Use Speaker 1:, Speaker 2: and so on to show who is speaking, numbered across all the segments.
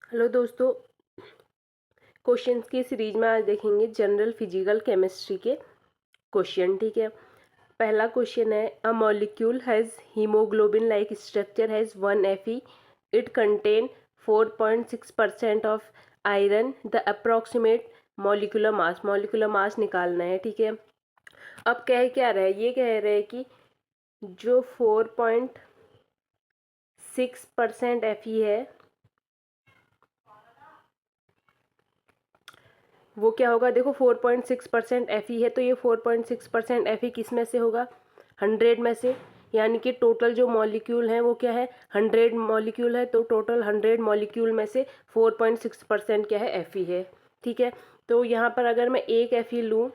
Speaker 1: Hello दोस्तों, questions की series में आज देखेंगे जनरल फिजिकल केमिस्ट्री के क्वेश्चन। ठीक है, पहला क्वेश्चन है a molecule has haemoglobin like structure has 1 Fe। It contain 4.6% of iron. The approximate molecular mass निकालना है। ठीक है, अब क्या रहा है, ये कह रहे हैं कि जो 4.6% Fe है वो क्या होगा। देखो 4.6% Fe है, तो ये 4.6% Fe किस में से होगा, 100 में से। यानी कि टोटल जो मॉलिक्यूल है वो क्या है, 100 मॉलिक्यूल है, तो टोटल 100 मॉलिक्यूल में से 4.6% क्या है, Fe है। ठीक है, तो यहाँ पर अगर मैं एक Fe लूँ,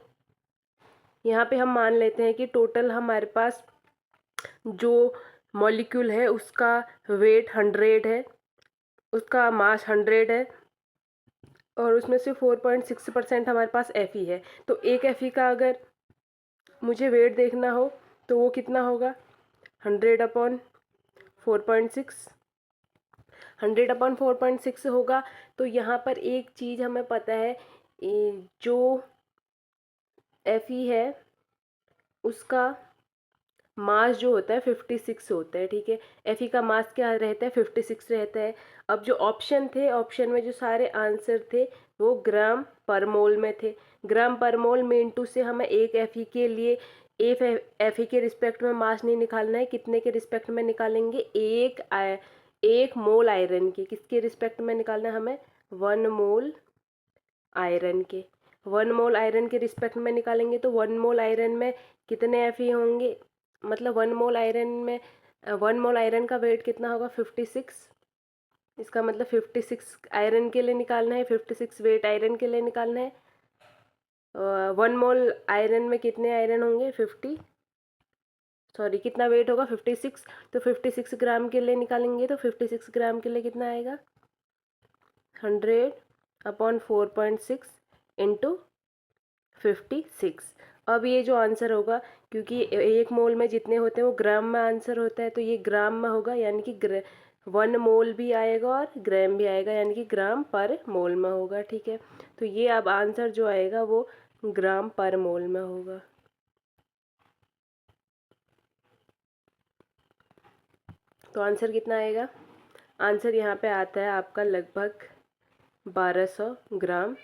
Speaker 1: यहाँ पे हम मान लेते हैं कि टोटल हमारे पास जो मॉलिक्यूल है उसका वेट 100 है, उसका मास 100 है, और उसमें से 4.6% हमारे पास Fe है। तो एक Fe का अगर मुझे वेट देखना हो तो वो कितना होगा, 100/4.6, 100/4.6 होगा। तो यहाँ पर एक चीज़ हमें पता है, जो Fe है उसका मास जो होता है 56 होता है। ठीक है, Fe का मास क्या रहता है, 56 रहता है। अब जो ऑप्शन थे, ऑप्शन में जो सारे आंसर थे वो ग्राम पर मोल में थे। ग्राम पर मोल में इंटू से हमें एक Fe के लिए एक Fe के रिस्पेक्ट में मास नहीं निकालना है, कितने के रिस्पेक्ट में निकालेंगे, एक मोल आयरन के। किसके रिस्पेक्ट में निकालना है हमें, 1 मोल आयरन के। 1 मोल आयरन के रिस्पेक्ट में निकालेंगे तो 1 मोल आयरन में कितने Fe होंगे, मतलब 1 मोल आयरन का वेट कितना होगा, 56। इसका मतलब 56 आयरन के लिए निकालना है, 56 वेट आयरन के लिए निकालना है। 1 मोल आयरन में कितने आयरन होंगे, कितना वेट होगा, 56। तो 56 ग्राम के लिए निकालेंगे तो 56 ग्राम के लिए कितना आएगा, 100/4.6 इंटू 56। अब ये जो आंसर होगा, क्योंकि एक मोल में जितने होते हैं वो ग्राम में आंसर होता है, तो ये ग्राम में होगा, यानी कि 1 मोल भी आएगा और ग्राम भी आएगा, यानी कि ग्राम पर मोल में होगा। ठीक है, तो ये अब आंसर जो आएगा वो ग्राम पर मोल में होगा। तो आंसर कितना आएगा, आंसर यहाँ पे आता है आपका लगभग 1200 ग्राम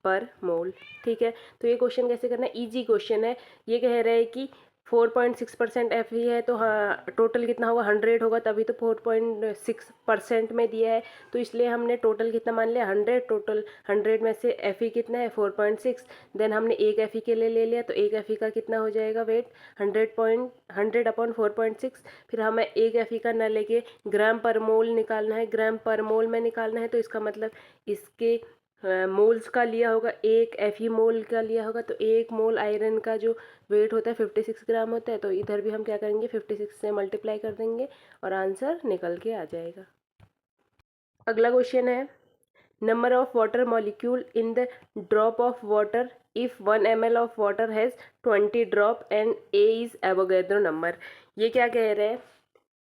Speaker 1: पर मोल। ठीक है, तो ये क्वेश्चन कैसे करना है, इजी क्वेश्चन है। ये कह रहे हैं कि 4.6% Fe है, तो हाँ टोटल कितना होगा, 100 होगा, तभी तो 4.6% में दिया है। तो इसलिए हमने टोटल कितना मान लिया, 100। टोटल 100 में से Fe कितना है, 4.6। देन हमने एक Fe के लिए ले लिया, तो एक Fe का कितना हो जाएगा वेट, 100/4.6। फिर हमें एक Fe का न लेके ग्राम पर मोल निकालना है, ग्राम पर मोल में निकालना है। तो इसका मतलब इसके मोल्स का लिया होगा, एक Fe मोल का लिया होगा, तो एक मोल आयरन का जो वेट होता है 56 ग्राम होता है। तो इधर भी हम क्या करेंगे, 56 से मल्टीप्लाई कर देंगे और आंसर निकल के आ जाएगा। अगला क्वेश्चन है number of water molecule in the drop of water if 1 ml of water has 20 drop and A is Avogadro number. ये क्या कह रहे हैं,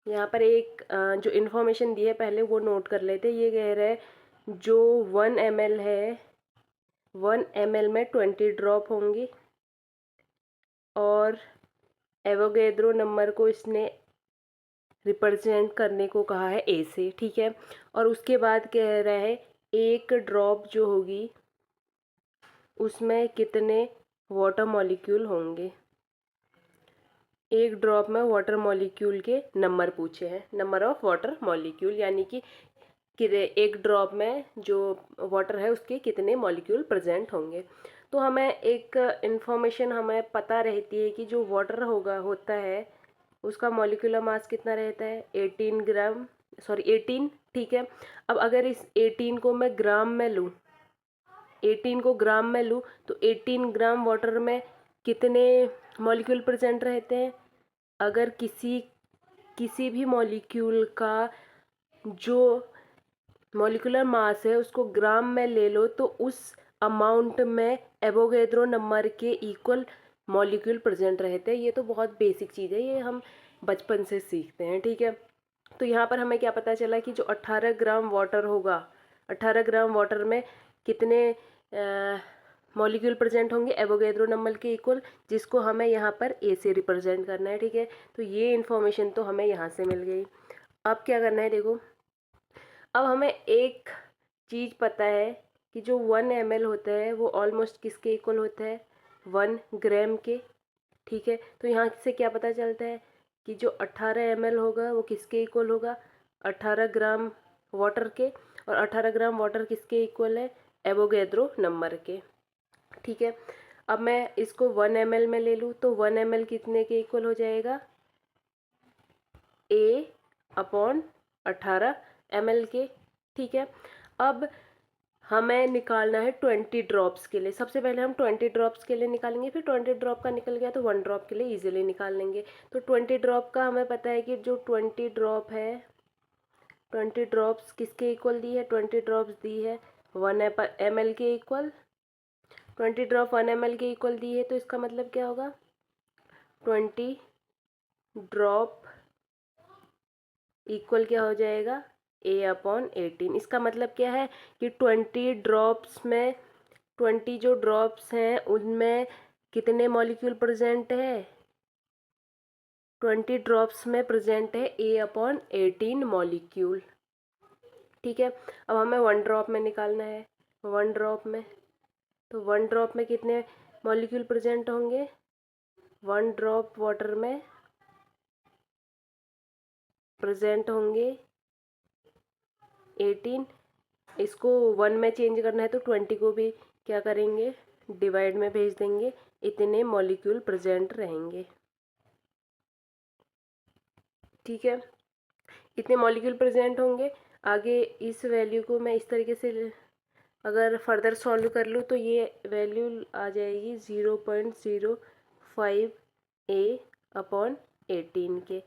Speaker 1: यहाँ पर एक जो इन्फॉर्मेशन दी है पहले वो नोट कर लेते हैं। ये कह रहे हैं जो 1 ml है, 1 ml में 20 ड्रॉप होंगी और एवोगैड्रो नंबर को इसने रिप्रेजेंट करने को कहा है ए से। ठीक है, और उसके बाद कह रहा है एक ड्रॉप जो होगी उसमें कितने वाटर मॉलिक्यूल होंगे। एक ड्रॉप में वाटर मॉलिक्यूल के नंबर पूछे हैं, नंबर ऑफ वाटर मॉलिक्यूल, यानी कि एक ड्रॉप में जो वाटर है उसके कितने मॉलिक्यूल प्रेजेंट होंगे। तो हमें एक इन्फॉर्मेशन हमें पता रहती है कि जो वाटर होता है उसका मॉलिक्यूलर मास कितना रहता है, 18। ठीक है, अब अगर इस 18 को मैं ग्राम में लूँ, 18 को ग्राम में लूँ, तो 18 ग्राम वाटर में कितने मॉलिक्यूल प्रेजेंट रहते हैं। अगर किसी भी मॉलिक्यूल का जो मॉलिक्यूलर मास है उसको ग्राम में ले लो, तो उस अमाउंट में एवोगैड्रो नंबर के इक्वल मॉलिक्यूल प्रेजेंट रहते हैं। ये तो बहुत बेसिक चीज़ है, ये हम बचपन से सीखते हैं। ठीक है, तो यहाँ पर हमें क्या पता चला कि जो 18 ग्राम वाटर होगा, 18 ग्राम वाटर में कितने मॉलिक्यूल प्रेजेंट होंगे एवोगैड्रो नंबर के इक्वल, जिसको हमें यहाँ पर ए से रिप्रेजेंट करना है, ठीक है। तो ये इन्फॉर्मेशन तो हमें यहाँ से मिल गई। अब क्या करना है, देखो अब हमें एक चीज़ पता है कि जो 1 ml होता है वो ऑलमोस्ट किसके इक्वल होता है, 1 ग्राम के, ठीक है। तो यहाँ से क्या पता चलता है कि जो 18 ml होगा वो किसके इक्वल होगा, 18 ग्राम वाटर के, और 18 ग्राम वाटर किसके इक्वल है, एवोगैड्रो नंबर के, ठीक है। अब मैं इसको 1 ml में ले लूँ तो 1 ml कितने के इक्वल हो जाएगा, A अपॉन 18 ml के, ठीक है। अब हमें निकालना है 20 ड्रॉप्स के लिए। सबसे पहले हम 20 ड्रॉप्स के लिए निकालेंगे, फिर 20 ड्रॉप का निकल गया तो 1 ड्रॉप के लिए इजीली निकाल लेंगे। तो 20 ड्रॉप का हमें पता है कि जो 20 ड्रॉप है, 20 ड्रॉप्स किसके इक्वल दी है, 20 ड्रॉप्स दी है 1 ml के इक्वल। 20 ड्रॉप 1 ml के इक्वल दी है तो इसका मतलब क्या होगा, 20 ड्रॉप इक्वल क्या हो जाएगा, A अपॉन 18। इसका मतलब क्या है कि 20 ड्रॉप्स में 20 जो ड्रॉप्स हैं उनमें कितने मॉलिक्यूल प्रेजेंट है, 20 ड्रॉप्स में प्रेजेंट है A अपॉन 18 मॉलिक्यूल, ठीक है। अब हमें 1 ड्रॉप में निकालना है, 1 ड्रॉप में, तो 1 ड्रॉप में कितने मॉलिक्यूल प्रेजेंट होंगे, 1 ड्रॉप वाटर में प्रेजेंट होंगे 18। इसको 1 में चेंज करना है तो 20 को भी क्या करेंगे, डिवाइड में भेज देंगे, इतने मॉलिक्यूल प्रेजेंट रहेंगे, ठीक है। इतने मॉलिक्यूल प्रेजेंट होंगे। आगे इस वैल्यू को मैं इस तरीके से अगर फर्दर सॉल्व कर लूँ तो ये वैल्यू आ जाएगी 0.05 A अपॉन 18 के।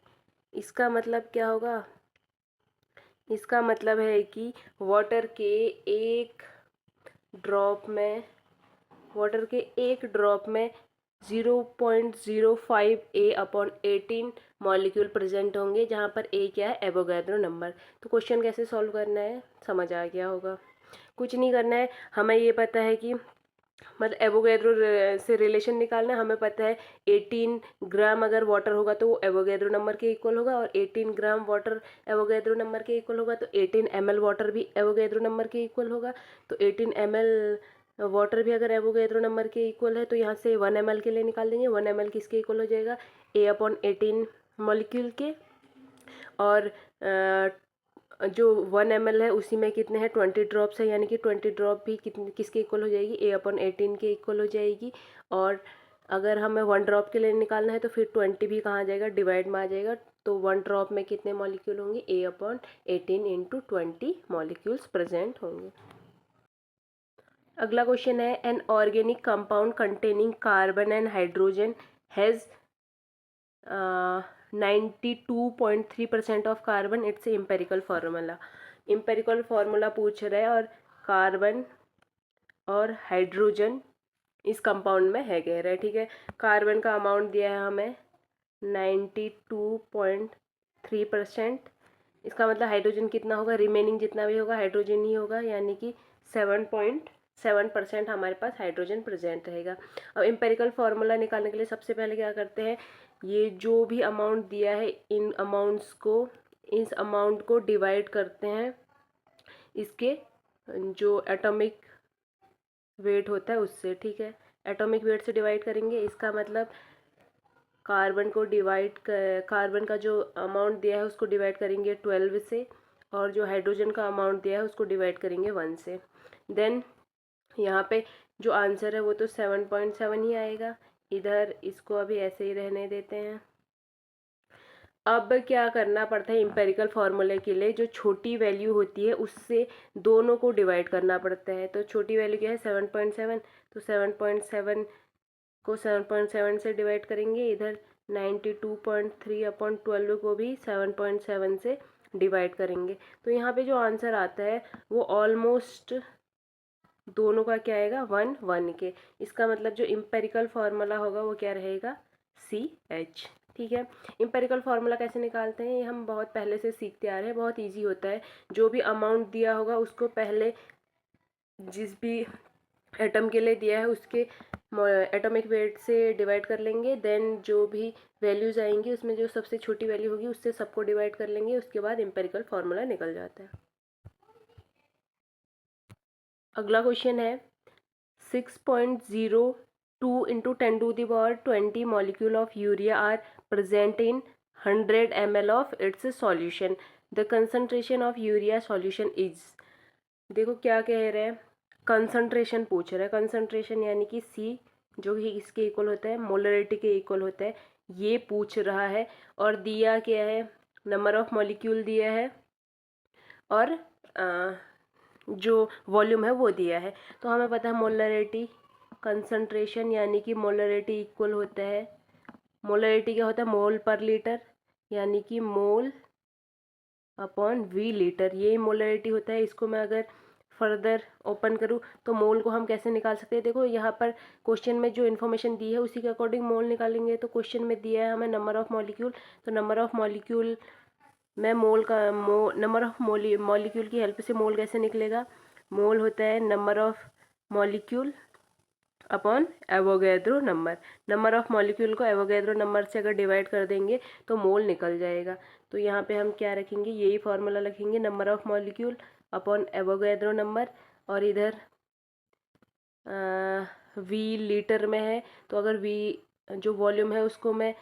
Speaker 1: इसका मतलब क्या होगा, इसका मतलब है कि वाटर के एक ड्रॉप में 0.05 A अपॉन 18 मॉलिक्यूल प्रेजेंट होंगे, जहाँ पर A क्या है, एवोगैड्रो नंबर। तो क्वेश्चन कैसे सॉल्व करना है समझ आ गया होगा। कुछ नहीं करना है, हमें ये पता है कि मतलब एवोगैड्रो से रिलेशन निकालना है। हमें पता है 18 ग्राम अगर वाटर होगा तो वो एवोगैड्रो नंबर के इक्वल होगा, और 18 ग्राम वाटर एवोगैड्रो नंबर के इक्वल होगा, तो 18 ml वाटर भी एवोगैड्रो नंबर के इक्वल होगा। तो 18 ml वाटर भी अगर एवोगैड्रो नंबर के इक्वल है तो यहाँ से 1 ml के लिए निकाल देंगे। 1 ml किसके इक्वल हो जाएगा, A अपॉन 18 मॉलिक्यूल के, और जो 1 ml है उसी में कितने हैं, 20 ड्रॉप्स है, यानी कि 20 ड्रॉप भी कितने किसके इक्वल हो जाएगी, A अपॉन 18 के इक्वल हो जाएगी। और अगर हमें 1 ड्रॉप के लिए निकालना है तो फिर 20 भी कहाँ आ जाएगा, डिवाइड में आ जाएगा। तो 1 ड्रॉप में कितने मॉलिक्यूल होंगे, A upon 18 into 20 molecules present होंगे। अगला क्वेश्चन है, an organic compound containing carbon and hydrogen has 92.3% of carbon, it's empirical formula. Empirical formula पूछ रहा है, और कार्बन और हाइड्रोजन इस कंपाउंड में है कह रहा है, ठीक है। कार्बन का अमाउंट दिया है हमें 92.3%। इसका मतलब हाइड्रोजन कितना होगा, रिमेनिंग जितना भी होगा हाइड्रोजन ही होगा, यानी कि 7.7% हमारे पास हाइड्रोजन प्रेजेंट रहेगा। अब एम्पेरिकल फार्मूला निकालने के लिए सबसे पहले क्या करते हैं, ये जो भी अमाउंट दिया है इन अमाउंट्स को, इस अमाउंट को डिवाइड करते हैं इसके जो एटॉमिक वेट होता है उससे, ठीक है। एटॉमिक वेट से डिवाइड करेंगे, इसका मतलब कार्बन का जो अमाउंट दिया है उसको डिवाइड करेंगे 12 से, और जो हाइड्रोजन का अमाउंट दिया है उसको डिवाइड करेंगे 1 से। देन यहाँ पे जो आंसर है वो तो 7.7 ही आएगा। इधर इसको अभी ऐसे ही रहने देते हैं। अब क्या करना पड़ता है, एम्पेरिकल फार्मूले के लिए जो छोटी वैल्यू होती है उससे दोनों को डिवाइड करना पड़ता है। तो छोटी वैल्यू क्या है, 7.7, तो 7.7 को 7.7 से डिवाइड करेंगे। इधर 92.3 अपॉन 12 को भी 7.7 से डिवाइड करेंगे। तो यहाँ पे जो आंसर आता है वो ऑलमोस्ट दोनों का क्या आएगा, 1 1 के। इसका मतलब जो एम्पेरिकल फार्मूला होगा वो क्या रहेगा, CH। ठीक है। एम्पिरिकल फार्मूला कैसे निकालते हैं, ये हम बहुत पहले से सीखते आ रहे हैं, बहुत इजी होता है। जो भी अमाउंट दिया होगा उसको पहले जिस भी एटम के लिए दिया है उसके एटॉमिक वेट से डिवाइड कर लेंगे, देन जो भी वैल्यूज़ आएंगी उसमें जो सबसे छोटी वैल्यू होगी उससे सबको डिवाइड कर लेंगे, उसके बाद एम्पिरिकल फार्मूला निकल जाता है। अगला क्वेश्चन है 6.02 into 10⁻20 molecule of urea are present in 100 ml of its solution, the concentration of urea solution is. देखो क्या कह रहे हैं, कंसंट्रेशन पूछ रहा है। कंसंट्रेशन यानी कि सी जो कि इसके इक्वल होता है, मोलरिटी के इक्वल होता है, ये पूछ रहा है। और दिया क्या है, नंबर ऑफ मॉलिक्यूल दिया है और जो वॉल्यूम है वो दिया है। तो हमें पता है मोलरिटी, कंसंट्रेशन यानी कि मोलरिटी इक्वल होता है, मोलरिटी क्या होता है, मोल पर लीटर, यानी कि मोल अपॉन वी लीटर, ये मोलरिटी होता है। इसको मैं अगर फर्दर ओपन करूँ तो मोल को हम कैसे निकाल सकते हैं, देखो यहाँ पर क्वेश्चन में जो इन्फॉर्मेशन दी है उसी के अकॉर्डिंग मोल निकालेंगे। तो क्वेश्चन में दिया है हमें नंबर ऑफ मॉलिक्यूल, तो नंबर ऑफ मॉलिक्यूल में मोल का नंबर ऑफ मॉलिक्यूल की हेल्प से मोल कैसे निकलेगा, मोल होता है number of molecule upon Avogadro number. Number of molecule को एवोगैड्रो नंबर से अगर डिवाइड कर देंगे तो मोल निकल जाएगा। तो यहाँ पे हम क्या रखेंगे, यही फार्मूला रखेंगे, number of molecule upon Avogadro number. और इधर वी लीटर में है, तो अगर वी जो वॉल्यूम है उसको मैं,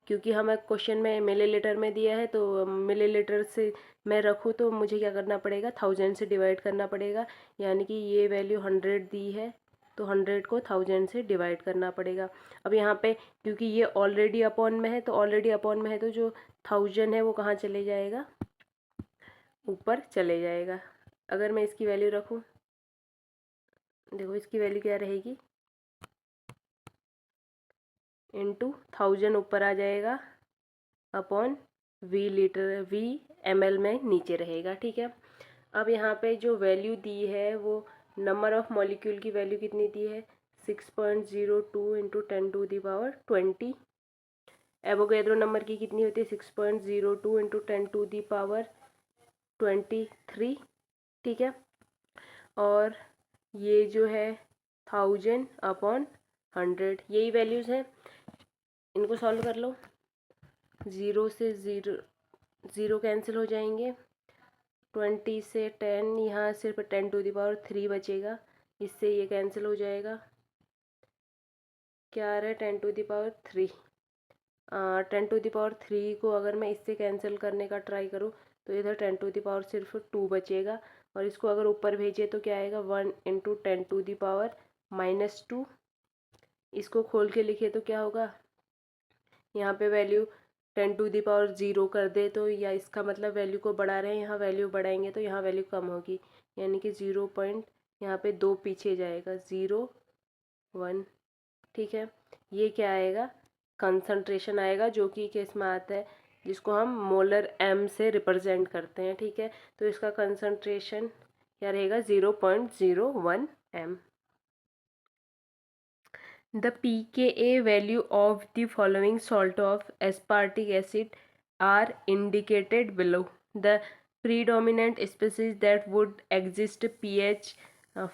Speaker 1: क्योंकि हमें क्वेश्चन में मिलीलीटर में दिया है तो मिलीलीटर से मैं रखूँ तो मुझे क्या करना पड़ेगा, 1000 से डिवाइड करना पड़ेगा। यानी कि ये वैल्यू 100 दी है तो 100 को 1000 से डिवाइड करना पड़ेगा। अब यहाँ पे क्योंकि ये ऑलरेडी अपॉन में है, तो ऑलरेडी अपॉन में है तो जो 1000 है वो कहाँ चले जाएगा, ऊपर चले जाएगा। अगर मैं इसकी वैल्यू रखूँ, देखो इसकी वैल्यू क्या रहेगी, इंटू 1000 ऊपर आ जाएगा upon V litre, V ml में नीचे रहेगा। ठीक है। अब यहाँ पे जो वैल्यू दी है वो नंबर ऑफ मॉलिक्यूल की वैल्यू कितनी दी है, 6.02 इंटू 10⁻20। एवोगैड्रो नंबर की कितनी होती है, 6.02 इंटू 10⁻23। ठीक है। और ये जो है 1000 अपॉन 100, यही वैल्यूज़ हैं। इनको सॉल्व कर लो, ज़ीरो से ज़ीरो कैंसिल हो जाएंगे, 20 से 10, यहाँ सिर्फ 10⁻3 बचेगा, इससे ये कैंसिल हो जाएगा। क्या आ रहा है, 10⁻3। 10⁻3 को अगर मैं इससे कैंसिल करने का ट्राई करूँ तो इधर 10 सिर्फ 2 बचेगा, और इसको अगर ऊपर भेजे तो क्या आएगा, 1 इंटू 10⁻⁻2। इसको खोल के लिखे तो क्या होगा, यहाँ पे वैल्यू 10⁻0 कर दे तो, या इसका मतलब वैल्यू को बढ़ा रहे हैं, यहाँ वैल्यू बढ़ाएंगे तो यहाँ वैल्यू कम होगी, यानी कि 0 पॉइंट यहाँ पे 2 पीछे जाएगा, 0 1। ठीक है। ये क्या आएगा, कंसंट्रेशन आएगा, जो कि केस में आता है जिसको हम मोलर m से रिप्रेजेंट करते हैं। ठीक है। तो इसका कंसंट्रेशन क्या रहेगा, 0.01 m। The pKa value of the following salt of aspartic acid are indicated below. The predominant species that would exist pH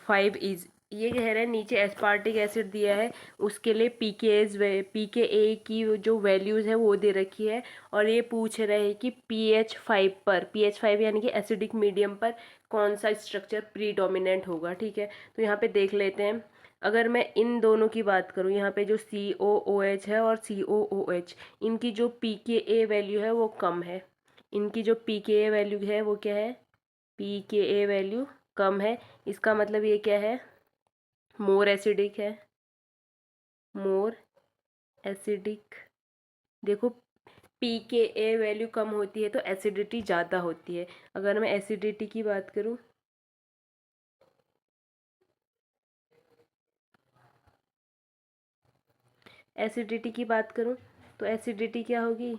Speaker 1: 5 is, ये कह रहे हैं नीचे एस्पार्टिक एसिड दिया है उसके लिए पीके की जो वैल्यूज़ है वो दे रखी है, और ये पूछ रहे हैं कि pH 5 पर, pH 5 यानी कि एसिडिक मीडियम पर कौन सा स्ट्रक्चर प्रीडोमिनेंट होगा। ठीक है। तो यहाँ पे देख लेते हैं, अगर मैं इन दोनों की बात करूँ, यहाँ पे जो COOH है और COOH, इनकी जो pKa वैल्यू है वो कम है। इनकी जो pKa वैल्यू है वो क्या है, pKa वैल्यू कम है। इसका मतलब ये क्या है, मोर एसिडिक है, मोर एसिडिक। देखो pKa वैल्यू कम होती है तो एसिडिटी ज़्यादा होती है। अगर मैं एसिडिटी की बात करूँ, तो एसिडिटी क्या होगी,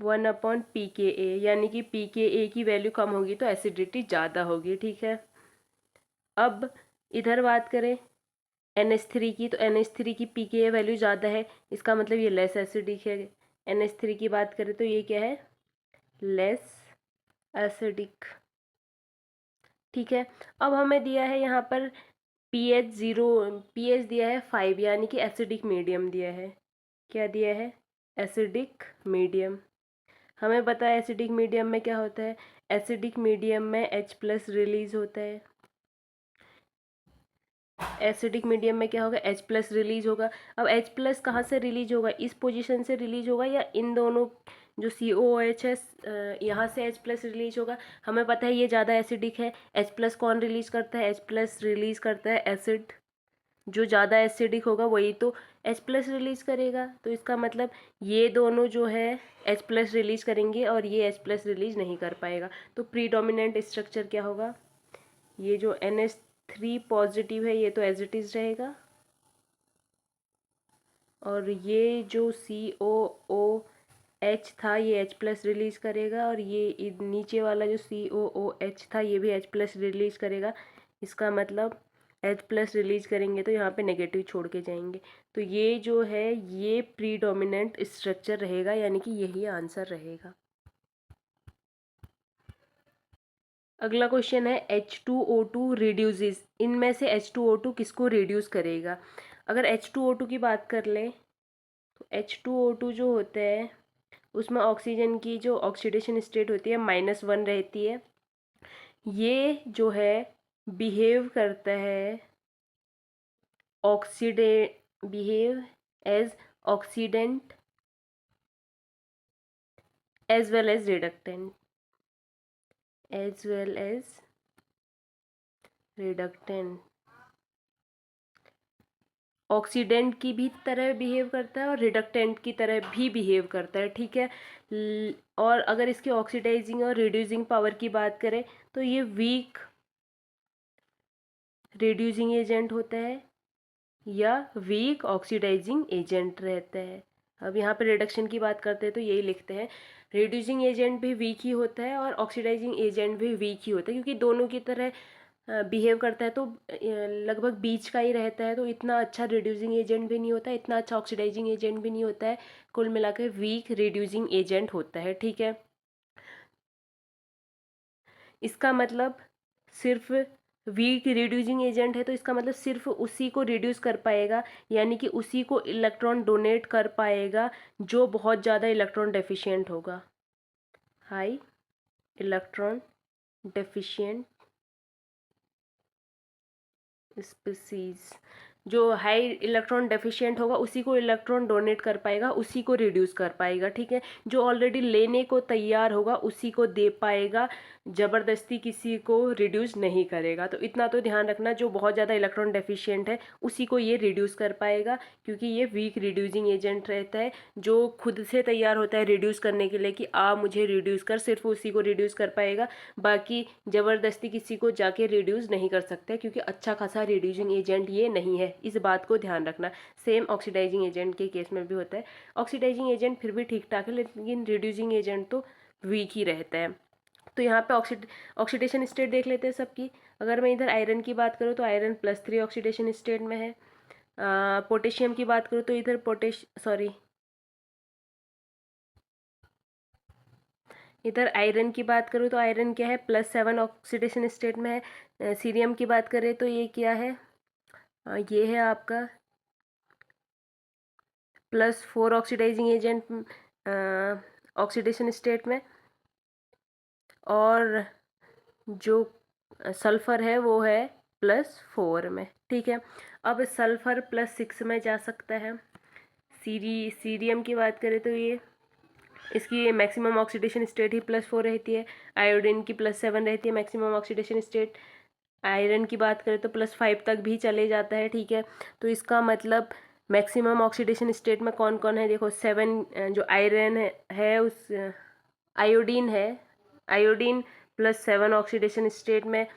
Speaker 1: 1/pKa, यानी कि pKa की वैल्यू कम होगी तो एसिडिटी ज़्यादा होगी। ठीक है। अब इधर बात करें NH3 की, तो NH3 की pKa वैल्यू ज़्यादा है, इसका मतलब ये लेस एसिडिक है। NH3 की बात करें तो ये क्या है, लेस एसिडिक। ठीक है, अब हमें दिया है यहाँ पर pH दिया है 5, यानी कि एसिडिक मीडियम दिया है। क्या दिया है, एसिडिक मीडियम। हमें पता है एसिडिक मीडियम में क्या होता है, एसिडिक मीडियम में H+ रिलीज होता है। एसिडिक मीडियम में क्या होगा, H+ रिलीज होगा। अब H+ कहाँ से रिलीज होगा, इस पोजीशन से रिलीज होगा या इन दोनों जो COOH है यहाँ से H+ रिलीज होगा। हमें पता है ये ज़्यादा एसिडिक है। H+ कौन रिलीज करता है, H+ रिलीज करता है एसिड। जो ज़्यादा एसिडिक होगा वही तो H+ रिलीज करेगा। तो इसका मतलब ये दोनों जो है H+ रिलीज करेंगे और ये H+ रिलीज नहीं कर पाएगा। तो प्रीडोमिनेंट स्ट्रक्चर क्या होगा, ये जो NH3 पॉजिटिव है ये तो एज इट इज़ रहेगा, और ये जो COOH था ये H+ रिलीज करेगा, और ये नीचे वाला जो COOH था ये भी H+ रिलीज करेगा। इसका मतलब H+ रिलीज करेंगे तो यहाँ पे नेगेटिव छोड़ के जाएंगे। तो ये जो है ये प्रीडोमिनेंट स्ट्रक्चर रहेगा, यानी कि यही आंसर रहेगा। अगला क्वेश्चन है H2O2 रिड्यूसेस, इनमें से H2O2 किसको रिड्यूस करेगा। अगर H2O2 की बात कर लें तो H2O2 जो होता है उसमें ऑक्सीजन की जो ऑक्सीडेशन स्टेट होती है -1 रहती है। ये जो है बिहेव करता है oxide behave as oxidant as well as reductant, as well as reductant. Oxidant की भी तरह बिहेव करता है और रिडक्टेंट की तरह भी बिहेव करता है। ठीक है, और अगर इसकी ऑक्सीडाइजिंग और रिड्यूसिंग पावर की बात करें तो ये वीक रिड्यूसिंग एजेंट होता है या वीक ऑक्सीडाइजिंग एजेंट रहता है। अब यहाँ पे रिडक्शन की बात करते हैं तो यही लिखते हैं, रिड्यूसिंग एजेंट भी वीक ही होता है और ऑक्सीडाइजिंग एजेंट भी वीक ही होता है, क्योंकि दोनों की तरह बिहेव करता है तो लगभग बीच का ही रहता है। तो इतना अच्छा रिड्यूसिंग एजेंट भी नहीं होता है, इतना अच्छा ऑक्सीडाइजिंग एजेंट भी नहीं होता है, कुल मिलाकर वीक रिड्यूसिंग एजेंट होता है। ठीक है, इसका मतलब सिर्फ वीक रिड्यूसिंग एजेंट है तो इसका मतलब सिर्फ उसी को रिड्यूस कर पाएगा, यानी कि उसी को इलेक्ट्रॉन डोनेट कर पाएगा जो बहुत ज़्यादा इलेक्ट्रॉन डेफिशिएंट होगा, हाई इलेक्ट्रॉन डेफिशिएंट स्पीसीज। जो हाई इलेक्ट्रॉन डेफिशिएंट होगा उसी को इलेक्ट्रॉन डोनेट कर पाएगा, उसी को रिड्यूस कर पाएगा। ठीक है, जो ऑलरेडी लेने को तैयार होगा उसी को दे पाएगा, ज़बरदस्ती किसी को रिड्यूस नहीं करेगा। तो इतना तो ध्यान रखना, जो बहुत ज़्यादा इलेक्ट्रॉन डेफिशिएंट है उसी को ये रिड्यूस कर पाएगा, क्योंकि ये वीक रिड्यूसिंग एजेंट रहता है। जो खुद से तैयार होता है रिड्यूस करने के लिए कि आ मुझे रिड्यूस कर, सिर्फ उसी को रिड्यूस कर पाएगा, बाकी ज़बरदस्ती किसी को जाके रिड्यूस नहीं कर सकते, क्योंकि अच्छा खासा रिड्यूसिंग एजेंट ये नहीं है। इस बात को ध्यान रखना। सेम ऑक्सीडाइजिंग एजेंट के केस में भी होता है, ऑक्सीडाइजिंग एजेंट फिर भी ठीक ठाक है, लेकिन रिड्यूसिंग एजेंट तो वीक ही रहता है। तो यहाँ पे ऑक्सीडेशन स्टेट देख लेते हैं सबकी। अगर मैं इधर आयरन की बात करूँ तो आयरन +3 ऑक्सीडेशन स्टेट में है। पोटेशियम की बात करूँ तो इधर इधर आयरन की बात करूँ तो आयरन क्या है, +7 ऑक्सीडेशन स्टेट में है। सीरियम की बात करें तो ये क्या है, ये है आपका +4 ऑक्सीडाइजिंग एजेंट ऑक्सीडेशन स्टेट में, और जो सल्फ़र है वो है +4 में। ठीक है, अब सल्फ़र +6 में जा सकता है। सीरियम की बात करें तो ये इसकी मैक्सिमम ऑक्सीडेशन स्टेट ही +4 रहती है। आयोडीन की +7 रहती है मैक्सिमम ऑक्सीडेशन स्टेट। आयरन की बात करें तो +5 तक भी चले जाता है। ठीक है, तो इसका मतलब मैक्सिमम ऑक्सीडेशन स्टेट में कौन कौन है, देखो 7 जो आयरन है उस आयोडीन है, आयोडीन +7 ऑक्सीडेशन स्टेट में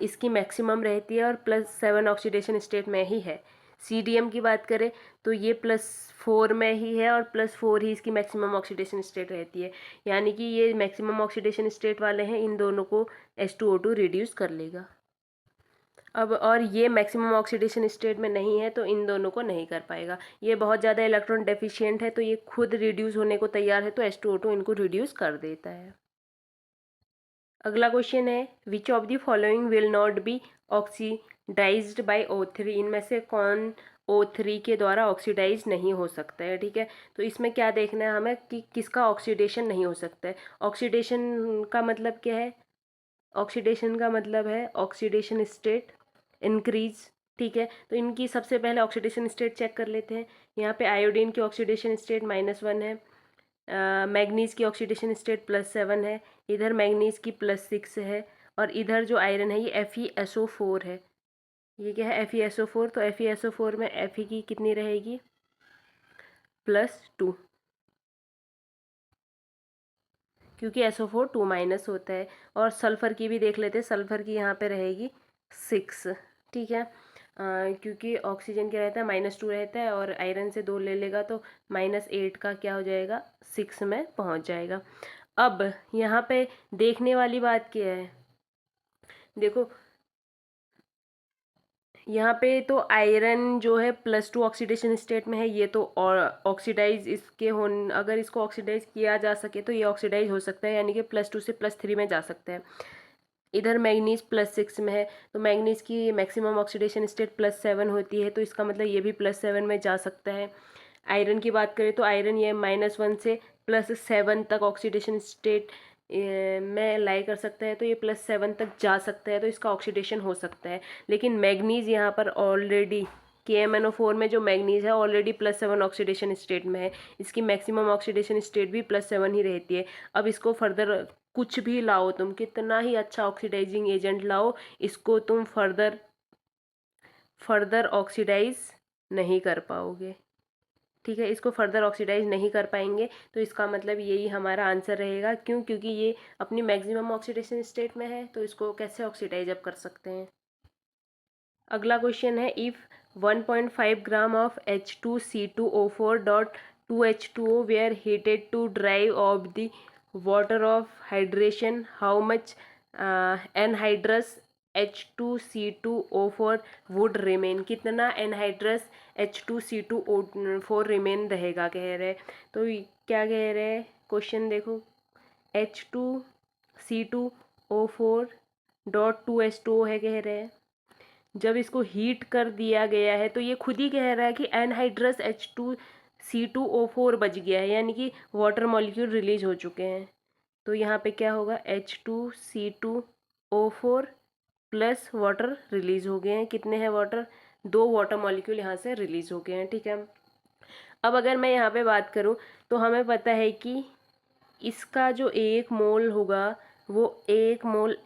Speaker 1: इसकी मैक्सिमम रहती है और +7 ऑक्सीडेशन स्टेट में ही है। सीडीएम की बात करें तो ये +4 में ही है और +4 ही इसकी मैक्सिमम ऑक्सीडेशन स्टेट रहती है, यानी कि ये मैक्सिमम ऑक्सीडेशन स्टेट वाले हैं, इन दोनों को H2O2 रिड्यूस कर लेगा। अब और ये मैक्सिमम ऑक्सीडेशन स्टेट में नहीं है तो इन दोनों को नहीं कर पाएगा। ये बहुत ज़्यादा इलेक्ट्रॉन डेफिशिएंट है तो ये खुद रिड्यूस होने को तैयार है, तो H2O2 इनको रिड्यूस कर देता है। अगला क्वेश्चन है, which of the following will not be oxidised by O3, इनमें से कौन O3 के द्वारा ऑक्सीडाइज नहीं हो सकता है। ठीक है, तो इसमें क्या देखना है हमें कि किसका ऑक्सीडेशन नहीं हो सकता है। ऑक्सीडेशन का मतलब क्या है, ऑक्सीडेशन का मतलब है ऑक्सीडेशन स्टेट इंक्रीज। ठीक है, तो इनकी सबसे पहले ऑक्सीडेशन स्टेट चेक कर लेते हैं। यहाँ पे आयोडीन की ऑक्सीडेशन स्टेट -1 है, मैग्नीज की ऑक्सीडेशन स्टेट +7 है, इधर मैग्नीज की +6 है, और इधर जो आयरन है ये FeSO4 है। ये क्या है, FeSO4, तो FeSO4 में Fe की कितनी रहेगी, +2, क्योंकि SO4 2- होता है। और सल्फ़र की भी देख लेते हैं, सल्फ़र की यहाँ पे रहेगी 6। ठीक है, क्योंकि ऑक्सीजन क्या रहता है, -2 रहता है, और आयरन से 2 ले लेगा तो -8 का क्या हो जाएगा, 6 में पहुँच जाएगा। अब यहाँ पे देखने वाली बात क्या है, देखो यहाँ पे तो आयरन जो है +2 ऑक्सीडेशन स्टेट में है, ये तो और ऑक्सीडाइज इसके होन अगर इसको ऑक्सीडाइज किया जा सके तो ये ऑक्सीडाइज हो सकता है, यानी कि +2 से +3 में जा सकता है। इधर मैग्नीज +6 में है, तो मैग्नीज की मैक्सिमम ऑक्सीडेशन स्टेट +7 होती है, तो इसका मतलब ये भी +7 में जा सकता है। आयरन की बात करें तो आयरन ये -1 से +7 तक ऑक्सीडेशन स्टेट में लाई कर सकता है, तो ये +7 तक जा सकता है, तो इसका ऑक्सीडेशन हो सकता है। लेकिन मैग्नीज यहाँ पर ऑलरेडी KMnO4 में जो मैग्नीज है ऑलरेडी +7 ऑक्सीडेशन स्टेट में है, इसकी मैक्सिमम ऑक्सीडेशन स्टेट भी +7 ही रहती है। अब इसको फर्दर कुछ भी लाओ तुम, कितना ही अच्छा ऑक्सीडाइजिंग एजेंट लाओ, इसको तुम फर्दर ऑक्सीडाइज नहीं कर पाओगे। ठीक है, इसको फर्दर ऑक्सीडाइज नहीं कर पाएंगे, तो इसका मतलब यही हमारा आंसर रहेगा। क्यों, क्योंकि ये अपनी मैक्सिमम ऑक्सीडेशन स्टेट में है, तो इसको कैसे ऑक्सीडाइज अप कर सकते हैं। अगला क्वेश्चन है, if 1.5 gram of H2C2O4.2H2O were heated to drive off the water of hydration, how much anhydrous H2C2O4 would remain, कितना एनहाइड्रस H2C2O4 रिमेन रहेगा कह रहे। तो क्या कह रहे हैं क्वेश्चन देखो, H2C2O4.2H2O है कह रहे हैं। जब इसको हीट कर दिया गया है तो ये खुद ही कह रहा है कि एनहाइड्रस H2C2O4 बच गया है, यानी कि वाटर मॉलिक्यूल रिलीज हो चुके हैं। तो यहाँ पे क्या होगा, H2C2O4 प्लस वाटर रिलीज हो गए हैं। कितने हैं वाटर, 2 वाटर मॉलिक्यूल यहाँ से रिलीज हो गए हैं। ठीक है, अब अगर मैं यहाँ पे बात करूँ तो हमें पता है कि इसका जो 1 मोल होगा वो 1 मोल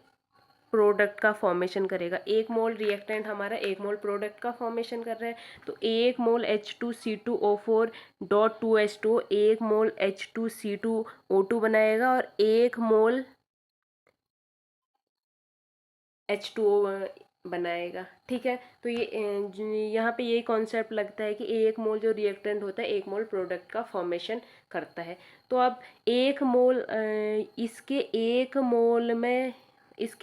Speaker 1: प्रोडक्ट का फॉर्मेशन करेगा। 1 मोल रिएक्टेंट हमारा 1 मोल प्रोडक्ट का फॉर्मेशन कर रहा है, तो 1 मोल H2C2O4.2H2 1 मोल H2C2O2 बनाएगा, और 1 मोल H2O बनाएगा। ठीक है, तो ये यहाँ पे यही कॉन्सेप्ट लगता है कि 1 मोल जो रिएक्टेंट होता है 1 मोल प्रोडक्ट का फॉर्मेशन करता है। तो अब 1 मोल इसके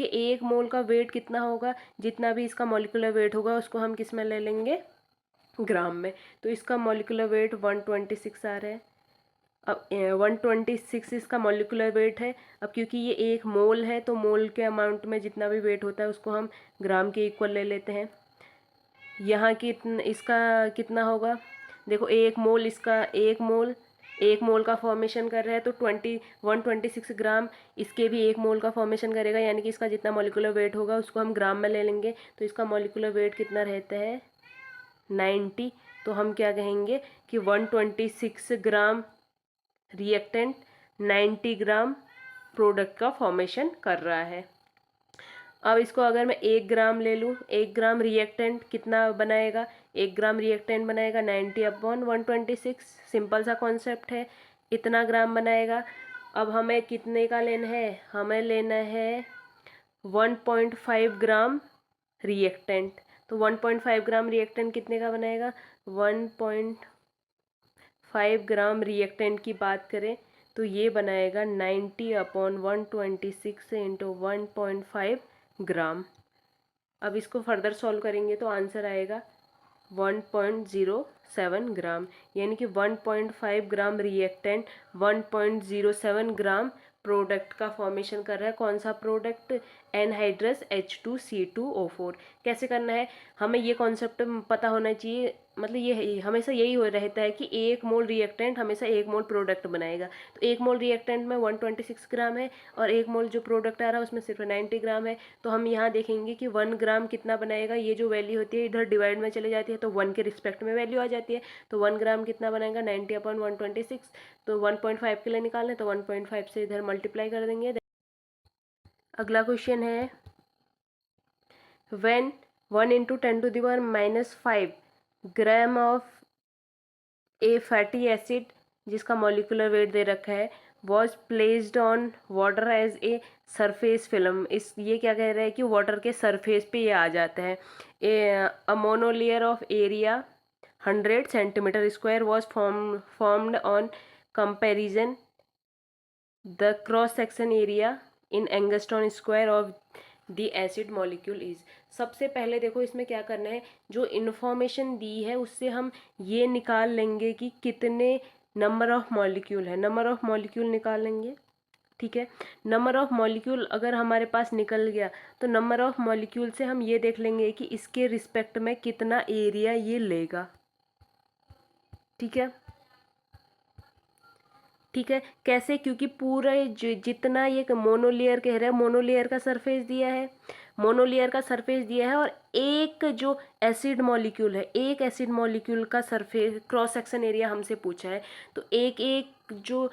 Speaker 1: 1 मोल का वेट कितना होगा, जितना भी इसका मॉलिक्यूलर वेट होगा उसको हम किस में ले लेंगे, ग्राम में। तो इसका मॉलिक्यूलर वेट 126 आ रहा है। अब 126 इसका मॉलिक्यूलर वेट है। अब क्योंकि ये 1 मोल है तो मोल के अमाउंट में जितना भी वेट होता है उसको हम ग्राम के इक्वल ले लेते हैं। यहाँ इसका कितना होगा, देखो 1 मोल का फॉर्मेशन कर रहा है, तो 126 ग्राम इसके भी 1 मोल का फॉर्मेशन करेगा, यानी कि इसका जितना मॉलिक्यूलर वेट होगा उसको हम ग्राम में ले लेंगे। तो इसका मॉलिक्यूलर वेट कितना रहता है, 90। तो हम क्या कहेंगे कि 126 ग्राम रिएक्टेंट 90 ग्राम प्रोडक्ट का फॉर्मेशन कर रहा है। अब इसको अगर मैं 1 ग्राम ले लूँ, 1 ग्राम रिएक्टेंट कितना बनाएगा, 1 ग्राम रिएक्टेंट बनाएगा 90/126। सिंपल सा कॉन्सेप्ट है, इतना ग्राम बनाएगा। अब हमें कितने का लेना है, हमें लेना है 1.5 ग्राम रिएक्टेंट। तो 1.5 ग्राम रिएक्टेंट कितने का बनाएगा, 1.5 ग्राम रिएक्टेंट की बात करें तो ये बनाएगा 90/126 × 1.5 ग्राम। अब इसको फर्दर सॉल्व करेंगे तो आंसर आएगा 1.07 ग्राम, यानी कि 1.5 ग्राम रिएक्टेंट 1.07 ग्राम प्रोडक्ट का फॉर्मेशन कर रहा है। कौन सा प्रोडक्ट? Anhydrous H2C2O4। कैसे करना है, हमें ये कॉन्सेप्ट पता होना चाहिए। मतलब ये हमेशा यही हो रहता है कि 1 मोल रिएक्टेंट हमेशा 1 मोल प्रोडक्ट बनाएगा। तो 1 मोल रिएक्टेंट में 126 ग्राम है और 1 मोल जो प्रोडक्ट आ रहा है उसमें सिर्फ 90 ग्राम है। तो हम यहाँ देखेंगे कि 1 ग्राम कितना बनाएगा। ये जो वैल्यू होती है इधर डिवाइड में चले जाती है तो 1 के रिस्पेक्ट में वैल्यू आ जाती है। तो 1 ग्राम कितना बनाएगा? 90/126। तो 1.5 के लिए निकालना है तो 1.5 से इधर मल्टीप्लाई कर देंगे। अगला क्वेश्चन है, when 1 × 10⁻⁻5 gram of a fatty acid, जिसका मॉलिक्यूलर वेट दे रखा है, was placed on water as a surface film. इस ये क्या कह रहा है कि वाटर के सरफेस पे ये आ जाता है। A monolayer of area 100 centimetre square was formed on comparison the cross section area in angstrom square of the acid molecule is. सबसे पहले देखो इसमें क्या करना है, जो इन्फॉर्मेशन दी है उससे हम ये निकाल लेंगे कि कितने नंबर ऑफ मॉलिक्यूल है। नंबर ऑफ मॉलिक्यूल निकाल लेंगे, ठीक है। नंबर ऑफ मॉलिक्यूल अगर हमारे पास निकल गया तो नंबर ऑफ मॉलिक्यूल से हम ये देख लेंगे कि इसके रिस्पेक्ट में कितना एरिया ये लेगा, ठीक है। ठीक है, कैसे? क्योंकि पूरा जितना ये मोनोलेयर कह रहा है, मोनोलेयर का सरफेस दिया है, मोनोलेयर का सरफेस दिया है और एक जो एसिड मॉलिक्यूल है, एक एसिड मॉलिक्यूल का सरफेस क्रॉस सेक्शन एरिया हमसे पूछा है। तो एक एक जो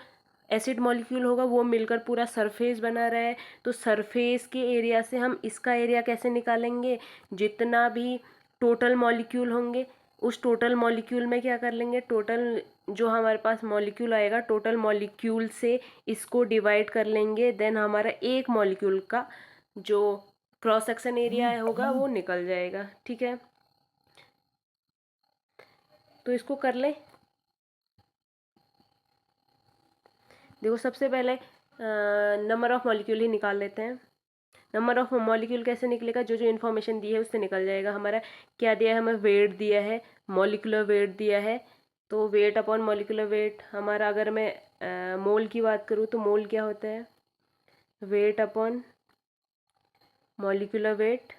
Speaker 1: एसिड मॉलिक्यूल होगा वो मिलकर पूरा सरफेस बना रहा है। तो सरफेस के एरिया से हम इसका एरिया कैसे निकालेंगे? जितना भी टोटल मॉलिक्यूल होंगे उस टोटल मॉलिक्यूल में क्या कर लेंगे, टोटल जो हमारे पास मॉलिक्यूल आएगा टोटल मॉलिक्यूल से इसको डिवाइड कर लेंगे। देन हमारा एक मॉलिक्यूल का जो क्रॉस सेक्शन एरिया होगा वो निकल जाएगा, ठीक है। तो इसको कर ले। देखो सबसे पहले नंबर ऑफ मॉलिक्यूल ही निकाल लेते हैं। नंबर ऑफ मॉलिक्यूल कैसे निकलेगा? जो जो इन्फॉर्मेशन दी है उससे निकल जाएगा। हमारा क्या दिया है? हमें वेट दिया है, मॉलिक्यूलर वेट दिया है। तो वेट अपॉन मॉलिक्यूलर वेट हमारा, अगर मैं मोल की बात करूँ तो मोल क्या होता है? वेट अपॉन मॉलिक्यूलर वेट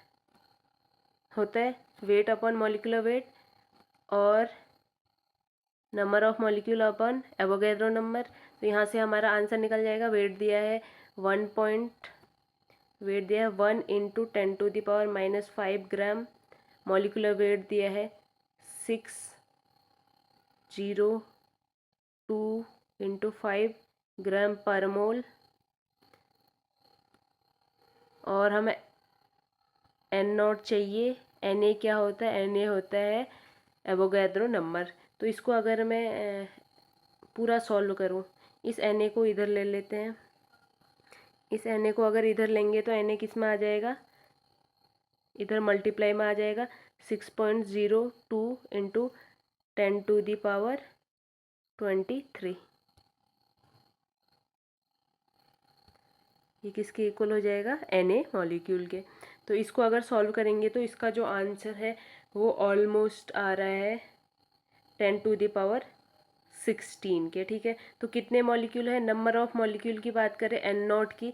Speaker 1: होता है, वेट अपॉन मॉलिक्यूलर वेट, और number of molecule upon Avogadro number. तो यहाँ से हमारा आंसर निकल जाएगा। वेट दिया है 1 × 10⁻⁻5 ग्राम। मॉलिक्यूलर वेट दिया है 602 × 5 ग्राम पर मोल। और हमें N0 चाहिए। Na क्या होता है? Na होता है एवोगैड्रो नंबर। तो इसको अगर मैं पूरा सॉल्व करूँ, इस Na को इधर ले लेते हैं। इस Na को अगर इधर लेंगे तो Na किस में आ जाएगा? इधर मल्टीप्लाई में आ जाएगा। 6.02 × 10⁻23। ये किसके इक्वल हो जाएगा? Na मॉलिक्यूल के। तो इसको अगर सॉल्व करेंगे तो इसका जो आंसर है वो ऑलमोस्ट आ रहा है 10⁻16 के, ठीक है। तो कितने मॉलिक्यूल है? नंबर ऑफ मॉलिक्यूल की बात करें N0 की,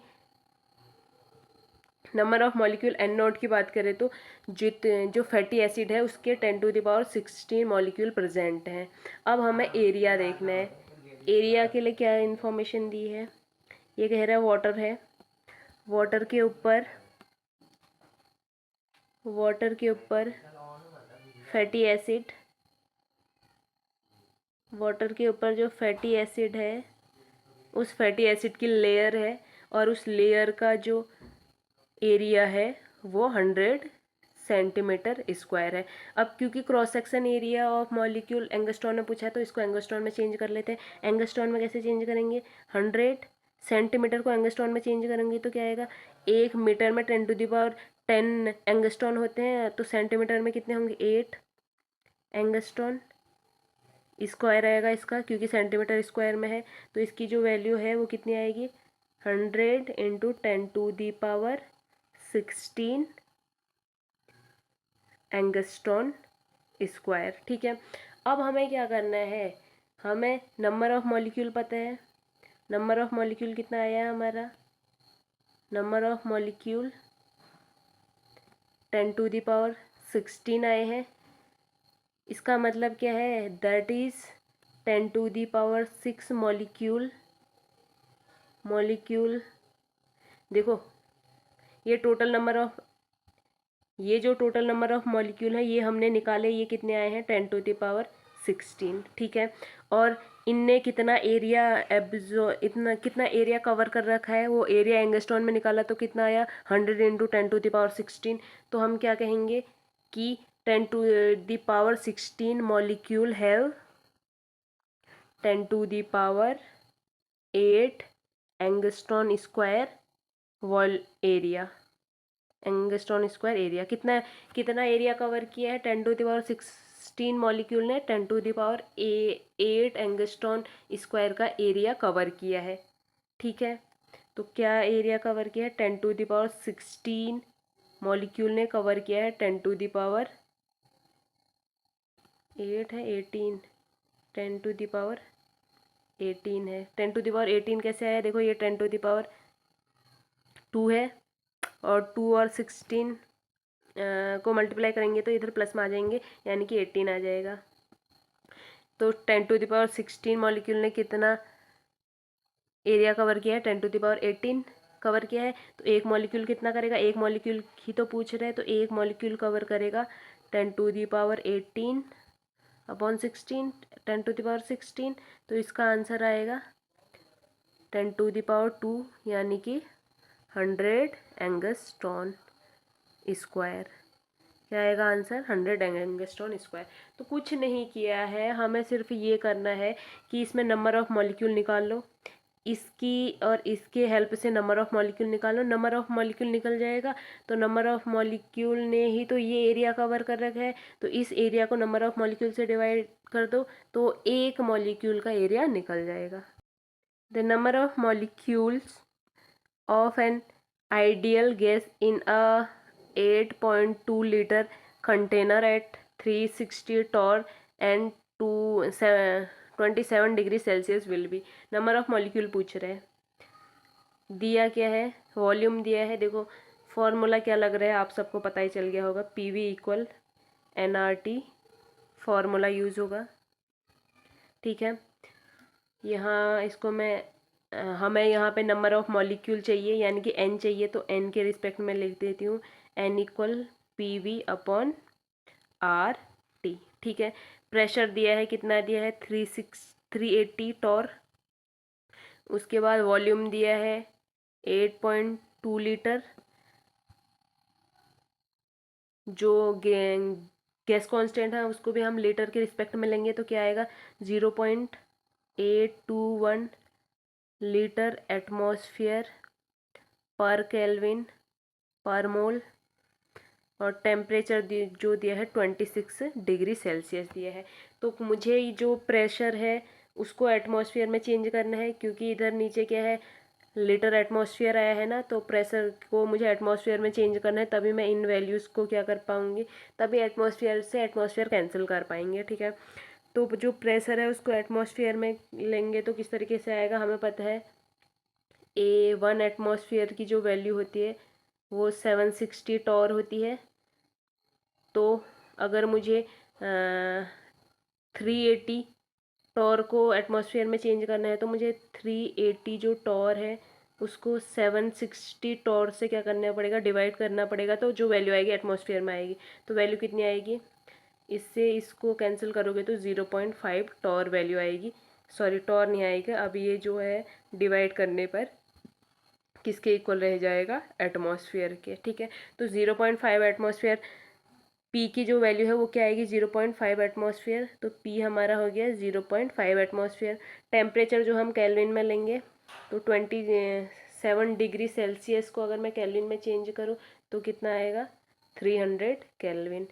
Speaker 1: नंबर ऑफ मॉलिक्यूल N0 की बात करें तो जो फैटी एसिड है उसके 10⁻16 मॉलिक्यूल प्रेजेंट हैं। अब हमें एरिया देखना है। एरिया के लिए क्या इन्फॉर्मेशन दी है? ये कह रहा है वाटर है, वाटर के ऊपर फैटी एसिड, वाटर के ऊपर जो फैटी एसिड है उस फैटी एसिड की लेयर है और उस लेयर का जो एरिया है वो 100 सेंटीमीटर स्क्वायर है। अब क्योंकि cross section area of molecule angstrom में पूछा है तो इसको एंगस्ट्रॉन में चेंज कर लेते हैं। एंगस्ट्रॉन में कैसे चेंज करेंगे? 100 सेंटीमीटर को एंगस्ट्रॉन में चेंज करेंगे तो क्या आएगा? 1 मीटर में 10⁻10 एंगस्ट्रॉन होते हैं, तो सेंटीमीटर में कितने होंगे? 8 एंगस्ट्रॉन। स्क्वायर आएगा इसका क्योंकि सेंटीमीटर स्क्वायर में है, तो इसकी जो वैल्यू है वो कितनी आएगी? 100 × 10⁻16 एंगस्ट्रॉन स्क्वायर। ठीक है, अब हमें क्या करना है, हमें नंबर ऑफ मॉलिक्यूल पता है। नंबर ऑफ मॉलिक्यूल कितना आया है हमारा, नंबर ऑफ मॉलिक्यूल 10⁻16 आए हैं। इसका मतलब क्या है, दैट इज 10⁻6 मॉलिक्यूल। देखो ये टोटल नंबर ऑफ, ये जो टोटल नंबर ऑफ मॉलिक्यूल है ये हमने निकाले, ये कितने आए हैं 10⁻16। ठीक है, और इनने कितना एरिया कितना एरिया कवर कर रखा है, वो एरिया एंगस्ट्रॉन में निकाला तो कितना आया 100 × 10⁻16। तो हम क्या कहेंगे कि 10⁻16 molecule have 10⁸ angstrom square wall area. Angstrom square area कितना कितना एरिया कवर किया है, 10⁻16 मॉलिक्यूल ने 10⁸ एंगस्ट्रॉन स्क्वायर का एरिया कवर किया है। ठीक है, तो क्या एरिया कवर किया है, 10⁻16 मॉलिक्यूल ने कवर किया है 10⁸ है 18, 10⁸18 है। 10⁸18 कैसे आया, देखो ये 10⁻2 है और 2 और 16 को मल्टीप्लाई करेंगे तो इधर प्लस में आ जाएंगे, यानी कि 18 आ जाएगा। तो 10⁸16 मॉलिक्यूल ने कितना एरिया कवर किया है, 10⁸18 कवर किया है। तो एक मॉलिक्यूल कितना करेगा, एक मॉलिक्यूल ही तो पूछ रहे हैं, तो एक मॉलिक्यूल कवर करेगा 10⁸18 अपॉन 16, 10⁸16। तो इसका आंसर आएगा 10⁻2 यानी कि 100 एंगस्ट्रॉन स्क्वायर। क्या आएगा आंसर, 100 एंगस्ट्रॉन स्क्वायर। तो कुछ नहीं किया है, हमें सिर्फ ये करना है कि इसमें नंबर ऑफ मॉलिक्यूल निकाल लो, इसकी और इसके हेल्प से नंबर ऑफ मॉलिक्यूल निकालो। नंबर ऑफ मॉलिक्यूल निकल जाएगा तो नंबर ऑफ मॉलिक्यूल ने ही तो ये एरिया कवर कर रखा है, तो इस एरिया को नंबर ऑफ मॉलिक्यूल से डिवाइड कर दो तो एक मॉलिक्यूल का एरिया निकल जाएगा। The number of molecules of an ideal gas in a 8.2 liter container at 360 torr and 27 degree Celsius will be। Number of molecule पूछ रहे हैं, दिया क्या है, वॉल्यूम दिया है। देखो फॉर्मूला क्या लग रहा है, आप सबको पता ही चल गया होगा, PV = nRT फॉर्मूला यूज़ होगा। ठीक है, यहाँ इसको मैं हमें यहाँ पे नंबर ऑफ मॉलिक्यूल चाहिए यानी कि n चाहिए, तो n के रिस्पेक्ट में लिख देती हूँ n = PV/RT। ठीक है, प्रेशर दिया है, कितना दिया है 380 टॉर। उसके बाद वॉल्यूम दिया है 8.2 लीटर, जो गैस कांस्टेंट है उसको भी हम लीटर के रिस्पेक्ट में लेंगे तो क्या आएगा 0.821 लीटर एटमॉस्फेयर पर केल्विन पर मोल। और टेम्परेचर जो दिया है 26 डिग्री सेल्सियस दिया है। तो मुझे जो प्रेशर है उसको एटमॉस्फेयर में चेंज करना है, क्योंकि इधर नीचे क्या है लीटर एटमॉस्फेयर आया है ना, तो प्रेशर को मुझे एटमॉस्फेयर में चेंज करना है, तभी मैं इन वैल्यूज़ को क्या कर पाऊँगी, तभी एटमॉस्फेयर से एटमॉस्फेयर कैंसिल कर पाएंगे। ठीक है, तो जो प्रेशर है उसको एटमॉस्फेयर में लेंगे तो किस तरीके से आएगा, हमें पता है A1 एटमॉस्फेयर की जो वैल्यू होती है वो 760 टॉर होती है। तो अगर मुझे 380 टॉर को एटमॉस्फेयर में चेंज करना है तो मुझे 380 जो टॉर है उसको 760 टॉर से क्या करना पड़ेगा, डिवाइड करना पड़ेगा, तो जो वैल्यू आएगी एटमॉस्फेयर में आएगी। तो वैल्यू कितनी आएगी, इससे इसको कैंसिल करोगे तो 0.5 टॉर वैल्यू आएगी। सॉरी, टॉर नहीं आएगा, अब ये जो है डिवाइड करने पर किसके इक्वल रह जाएगा, एटमॉस्फेयर के। ठीक है, तो 0.5 एटमॉस्फेयर, पी की जो वैल्यू है वो क्या आएगी 0.5 एटमॉस्फेयर, तो पी हमारा हो गया 0.5 एटमॉस्फेयर। टेम्परेचर जो हम केल्विन में लेंगे तो 27 डिग्री सेल्सियस को अगर मैं केल्विन में चेंज करूँ तो कितना आएगा 300 केल्विन।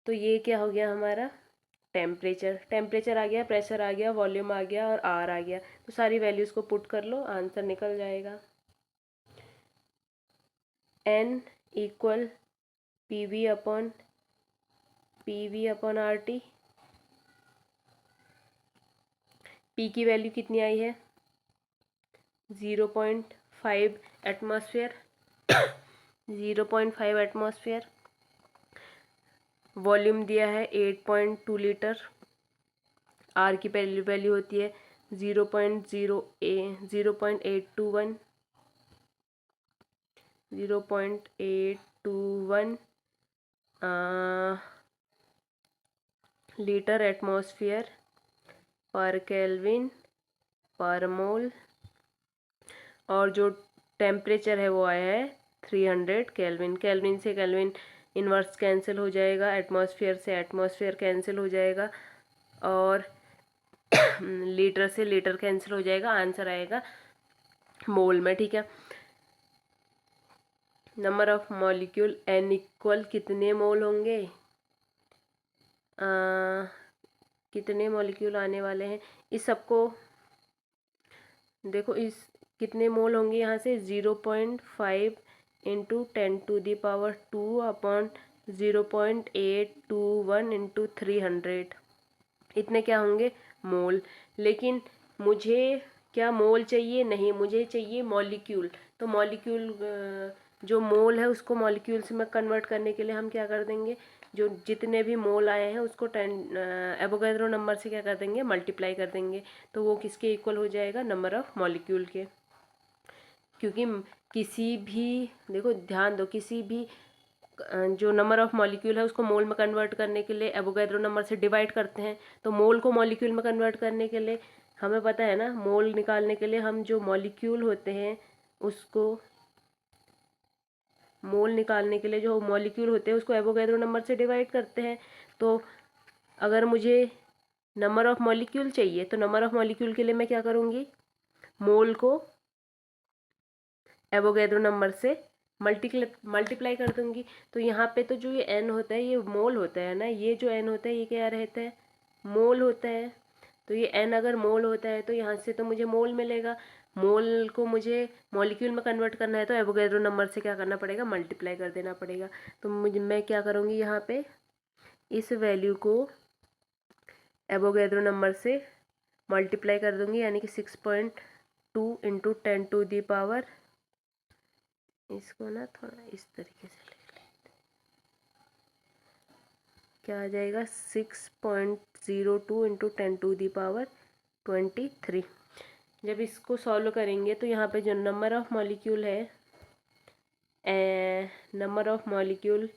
Speaker 1: तो ये क्या हो गया हमारा टेम्परेचर आ गया, प्रेशर आ गया, वॉल्यूम आ गया और आर आ गया। तो सारी वैल्यूज़ को पुट कर लो, आंसर निकल जाएगा। n = PV upon RT। P की वैल्यू कितनी आई है? 0.5 एटमॉस्फेयर। 0.5 एटमॉस्फेयर। वॉल्यूम दिया है 8.2 लीटर। R की वैल्यू होती है 0.821 लीटर एटमॉस्फेयर पर केल्विन पर मोल। और जो टेम्परेचर है वो आया है 300 केल्विन। केल्विन से केल्विन इन्वर्स कैंसिल हो जाएगा, एटमॉस्फेयर से एटमॉस्फेयर कैंसिल हो जाएगा, और लीटर से लीटर कैंसिल हो जाएगा। आंसर आएगा मोल में। ठीक है, number of molecule N equal कितने मोल होंगे? कितने मॉलिक्यूल आने वाले हैं इस सबको देखो। इस कितने मोल होंगे यहाँ से? 0.5 इंटू 10⁻² अपॉन 0.821 इंटू 300। इतने क्या होंगे? मोल। लेकिन मुझे क्या मोल चाहिए? नहीं, मुझे चाहिए मॉलिक्यूल। तो मॉलिक्यूल जो मोल है उसको मॉलिक्यूल से में कन्वर्ट करने के लिए हम क्या कर देंगे? जो जितने भी मोल आए हैं उसको एवोगैड्रो नंबर से क्या कर देंगे? मल्टीप्लाई कर देंगे। तो वो किसके इक्वल हो जाएगा? नंबर ऑफ मॉलिक्यूल के। क्योंकि किसी भी, देखो ध्यान दो, किसी भी जो नंबर ऑफ मॉलिक्यूल है उसको मोल में कन्वर्ट करने के लिए एवोगैड्रो नंबर से डिवाइड करते हैं। तो मोल को मॉलिक्यूल में कन्वर्ट करने के लिए हमें पता है ना, मोल निकालने के लिए हम जो मॉलिक्यूल होते हैं उसको, मोल निकालने के लिए जो मॉलिक्यूल होते हैं उसको एवोगैड्रो नंबर से डिवाइड करते हैं। तो अगर मुझे नंबर ऑफ मॉलिक्यूल चाहिए तो नंबर ऑफ मॉलिक्यूल के लिए मैं क्या करूँगी? मोल को एवोगैड्रो नंबर से मल्टीप्लाई कर दूंगी। तो यहाँ पे तो जो ये n होता है ये मोल होता है ना, ये जो n होता है ये क्या रहता है? मोल होता है। तो ये n अगर मोल होता है तो यहाँ से तो मुझे मोल मिलेगा। मोल को मुझे मॉलिक्यूल में कन्वर्ट करना है तो एवोगैड्रो नंबर से क्या करना पड़ेगा? मल्टीप्लाई कर देना पड़ेगा। तो मैं क्या करूँगी? यहाँ पे इस वैल्यू को एवोगैड्रो नंबर से मल्टीप्लाई कर दूँगी, यानी कि 6.2 इंटू 10⁻, इसको ना थोड़ा इस तरीके से लिख लेते, क्या आ जाएगा? 6.02 इंटू 10⁻23। जब इसको सॉल्व करेंगे तो यहाँ पे जो नंबर ऑफ मॉलिक्यूल है, number of molecule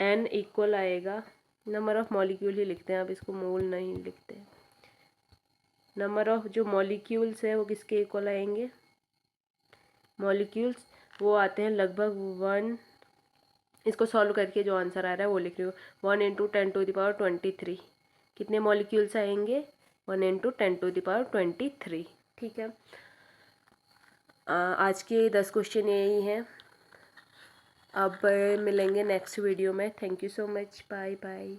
Speaker 1: n equal आएगा, नंबर ऑफ मॉलिक्यूल ही लिखते हैं, आप इसको मोल नहीं लिखते। नंबर ऑफ जो मॉलिक्यूल्स है वो किसके इक्वल आएंगे? मॉलिक्यूल्स वो आते हैं लगभग 1, इसको सॉल्व करके जो आंसर आ रहा है वो लिख रही हूँ, 1 इंटू 10⁻23। कितने मॉलिक्यूल्स आएंगे? 1 इंटू 10⁻23। ठीक है, आज के 10 क्वेश्चन यही हैं। अब मिलेंगे नेक्स्ट वीडियो में। Thank you so much, bye bye.